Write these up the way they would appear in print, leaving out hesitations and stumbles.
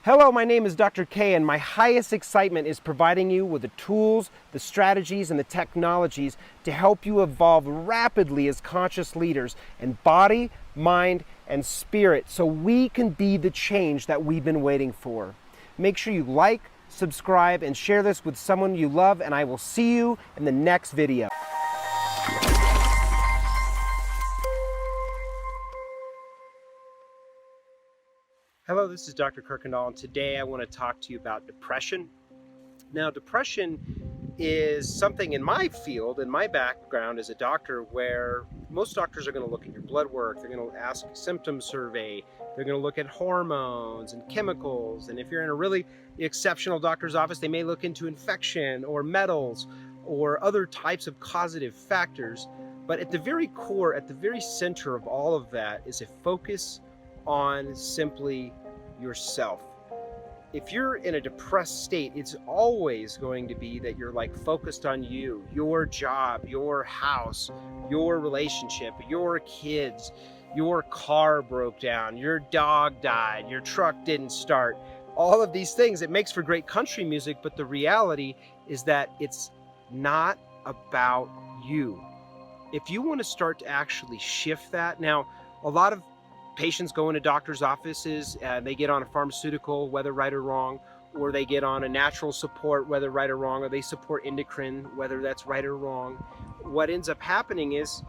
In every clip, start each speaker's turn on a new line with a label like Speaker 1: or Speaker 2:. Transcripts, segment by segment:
Speaker 1: Hello, my name is Dr. K, and my highest excitement is providing you with the tools, the strategies, and the technologies to help you evolve rapidly as conscious leaders in body, mind, and spirit so we can be the change that we've been waiting for. Make sure you like, subscribe, and share this with someone you love, and I will see you in the next video. Hello, this is Dr. Kirkendall, and today I want to talk to you about depression. Now, depression is something in my field, in my background as a doctor, where most doctors are going to look at your blood work, they're going to ask a symptom survey, they're going to look at hormones and chemicals, and if you're in a really exceptional doctor's office, they may look into infection or metals or other types of causative factors. But at the very core, at the very center of all of that is a focus on simply yourself. If you're in a depressed state, it's always going to be that you're focused on you, your job, your house, your relationship, your kids, your car broke down, your dog died, your truck didn't start. All of these things, it makes for great country music, but the reality is that it's not about you. If you want to start to actually shift that, now a lot of patients go into doctor's offices, they get on a pharmaceutical, whether right or wrong, or they get on a natural support, whether right or wrong, or they support endocrine, whether that's right or wrong. What ends up happening is,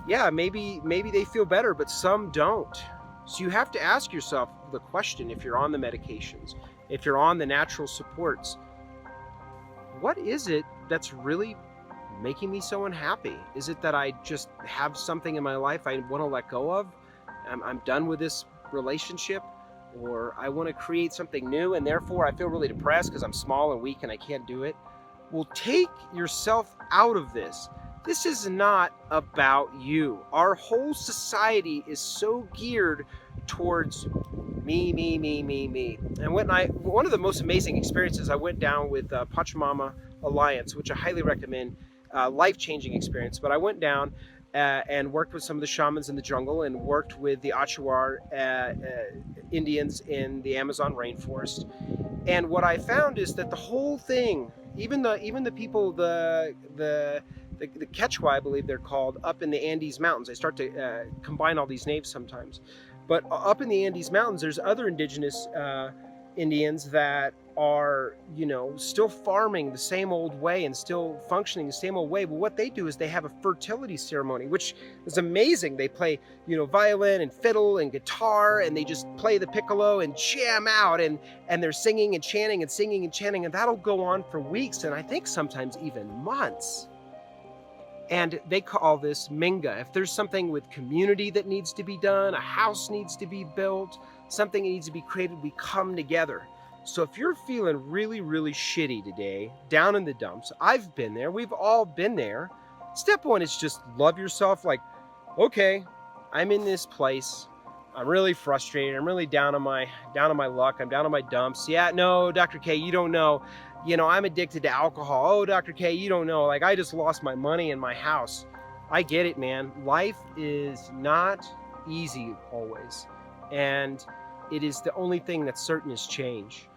Speaker 1: yeah, maybe they feel better, but some don't. So you have to ask yourself the question, if you're on the medications, if you're on the natural supports, what is it that's really making me so unhappy? Is it that I just have something in my life I want to let go of? I'm done with this relationship, or I want to create something new and therefore I feel really depressed because I'm small and weak and I can't do it. Well, take yourself out of this. This is not about you. Our whole society is so geared towards me. And one of the most amazing experiences, I went down with Pachamama Alliance, which I highly recommend, life-changing experience. But I went down and worked with some of the shamans in the jungle and worked with the Achuar Indians in the Amazon rainforest. And what I found is that the whole thing, even the people, the Quechua, I believe they're called, up in the Andes Mountains. I start to combine all these names sometimes. But up in the Andes Mountains, there's other indigenous Indians that are, still farming the same old way and still functioning the same old way. But what they do is they have a fertility ceremony, which is amazing. They play, violin and fiddle and guitar, and they just play the piccolo and jam out, and they're singing and chanting and singing and chanting, and that'll go on for weeks, and I think sometimes even months. And they call this Minga. If there's something with community that needs to be done, a house needs to be built, something needs to be created, we come together. So if you're feeling really, really shitty today, down in the dumps, I've been there, we've all been there. Step one is just love yourself. Okay, I'm in this place. I'm really frustrated. I'm really down on my luck. I'm down on my dumps. Yeah, no, Dr. K, you don't know. I'm addicted to alcohol. Oh, Dr. K, you don't know. I just lost my money and my house. I get it, man. Life is not easy always. And it is the only thing that's certain is change.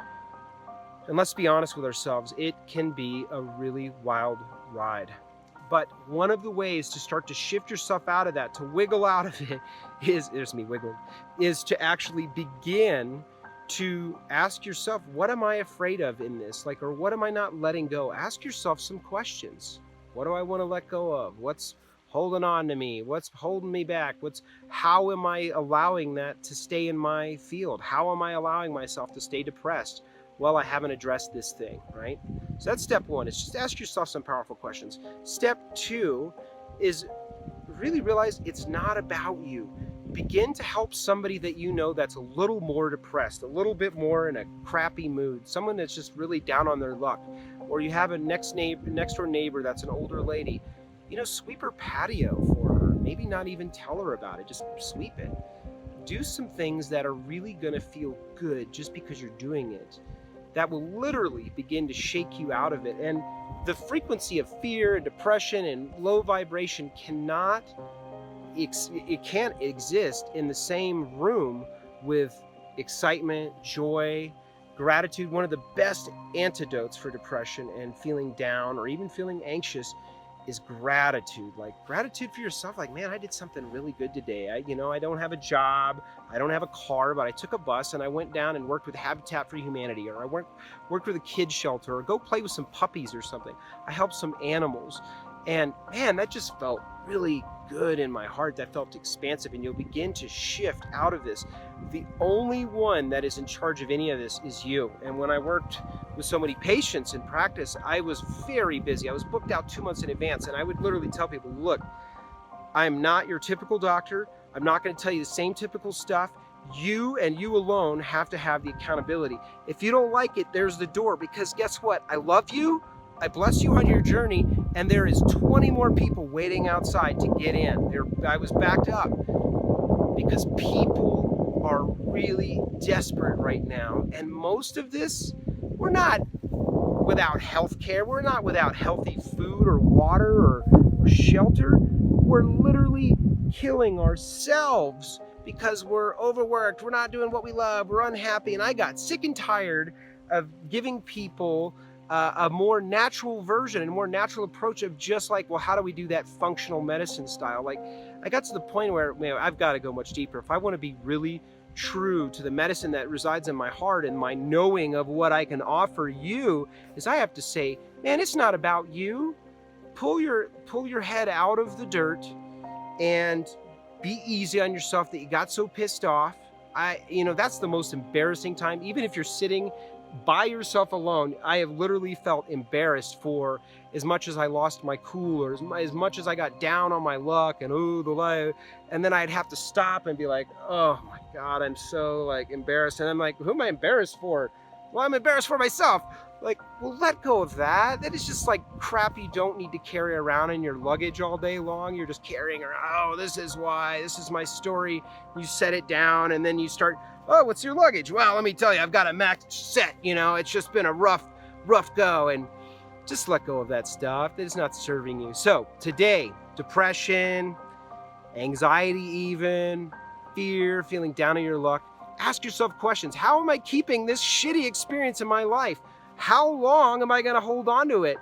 Speaker 1: And let's be honest with ourselves, it can be a really wild ride. But one of the ways to start to shift yourself out of that, to wiggle out of it, there's me wiggling, is to actually begin to ask yourself, what am I afraid of in this? Or what am I not letting go? Ask yourself some questions. What do I want to let go of? What's holding on to me? What's holding me back? How am I allowing that to stay in my field? How am I allowing myself to stay depressed? Well, I haven't addressed this thing, right? So that's step one, is just ask yourself some powerful questions. Step two is really realize it's not about you. Begin to help somebody that you know that's a little more depressed, a little bit more in a crappy mood, someone that's just really down on their luck. Or you have a next door neighbor that's an older lady. Sweep her patio for her. Maybe not even tell her about it, just sweep it. Do some things that are really gonna feel good just because you're doing it. That will literally begin to shake you out of it. And the frequency of fear and depression and low vibration can't exist in the same room with excitement, joy, Gratitude, one of the best antidotes for depression and feeling down or even feeling anxious, is gratitude. Like gratitude for yourself. Like, man, I did something really good today. I don't have a job, I don't have a car, but I took a bus and I went down and worked with Habitat for Humanity, or I worked with a kid shelter, or go play with some puppies or something. I helped some animals. And man, that just felt really good in my heart. That felt expansive, and you'll begin to shift out of this. The only one that is in charge of any of this is you. And when I worked with so many patients in practice, I was very busy. I was booked out 2 months in advance, and I would literally tell people, look, I'm not your typical doctor. I'm not going to tell you the same typical stuff. You and you alone have to have the accountability. If you don't like it, there's the door, because guess what? I love you. I bless you on your journey, and there is 20 more people waiting outside to get in. I was backed up because people are really desperate right now. And most of this, we're not without health care. We're not without healthy food or water or shelter. We're literally killing ourselves because we're overworked. We're not doing what we love. We're unhappy. And I got sick and tired of giving people a more natural version and more natural approach of just like, well, how do we do that functional medicine style? Like, I got to the point where, man, I've got to go much deeper. If I want to be really true to the medicine that resides in my heart and my knowing of what I can offer you, is I have to say, man, it's not about you. Pull your head out of the dirt and be easy on yourself that you got so pissed off. That's the most embarrassing time. Even if you're sitting by yourself alone, I have literally felt embarrassed for as much as I lost my cool, or as much as I got down on my luck and and then I'd have to stop and be like, oh my God, I'm so like embarrassed. And I'm like, who am I embarrassed for? Well, I'm embarrassed for myself. Like, well, let go of that. That is just like crap you don't need to carry around in your luggage all day long. You're just carrying around, oh, this is why, this is my story. You set it down and then you start, oh, what's your luggage? Well, let me tell you, I've got a max set, it's just been a rough go, and just let go of that stuff. It's not serving you. So today, depression, anxiety even, fear, feeling down on your luck, ask yourself questions. How am I keeping this shitty experience in my life? How long am I going to hold on to it?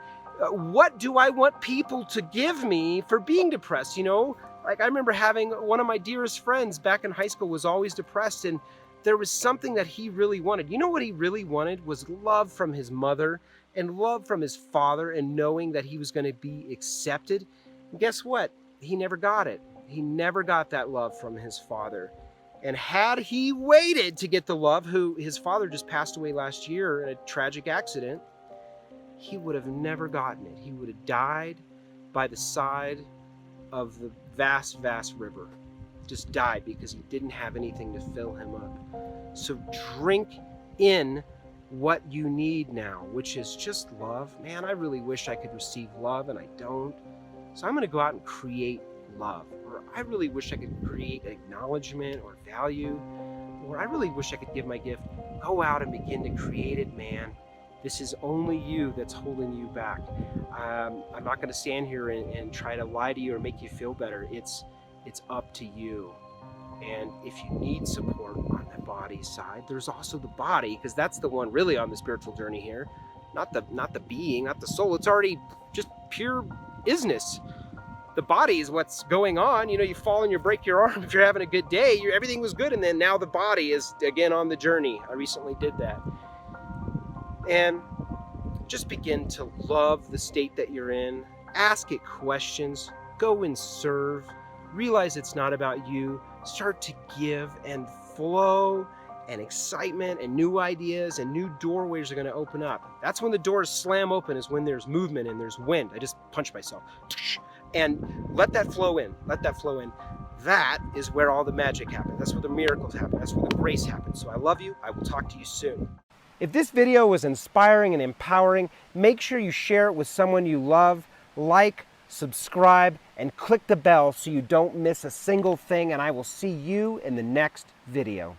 Speaker 1: What do I want people to give me for being depressed? Like I remember having one of my dearest friends back in high school was always depressed, and there was something that he really wanted. You know what he really wanted was love from his mother and love from his father, and knowing that he was going to be accepted. And guess what? He never got it. He never got that love from his father. And had he waited to get the love, his father just passed away last year in a tragic accident, he would have never gotten it. He would have died by the side of the vast, vast river. Just died because he didn't have anything to fill him up. So drink in what you need now, which is just love. Man, I really wish I could receive love, and I don't. So I'm going to go out and create love. Or I really wish I could create acknowledgement or value. Or I really wish I could give my gift. Go out and begin to create it, man. This is only you that's holding you back. I'm not going to stand here and try to lie to you or make you feel better. It's up to you. And if you need support on the body side, there's also the body, because that's the one really on the spiritual journey here. Not the being, not the soul. It's already just pure isness. The body is what's going on. You fall and you break your arm. If you're having a good day, everything was good, and then now the body is again on the journey. I recently did that. And just begin to love the state that you're in. Ask it questions. Go and serve. Realize it's not about you. Start to give, and flow and excitement and new ideas and new doorways are going to open up. That's when the doors slam open, is when there's movement and there's wind. I just punched myself. And let that flow in. Let that flow in. That is where all the magic happens. That's where the miracles happen. That's where the grace happens. So I love you. I will talk to you soon. If this video was inspiring and empowering, make sure you share it with someone you love. Like, subscribe, and click the bell so you don't miss a single thing, and I will see you in the next video.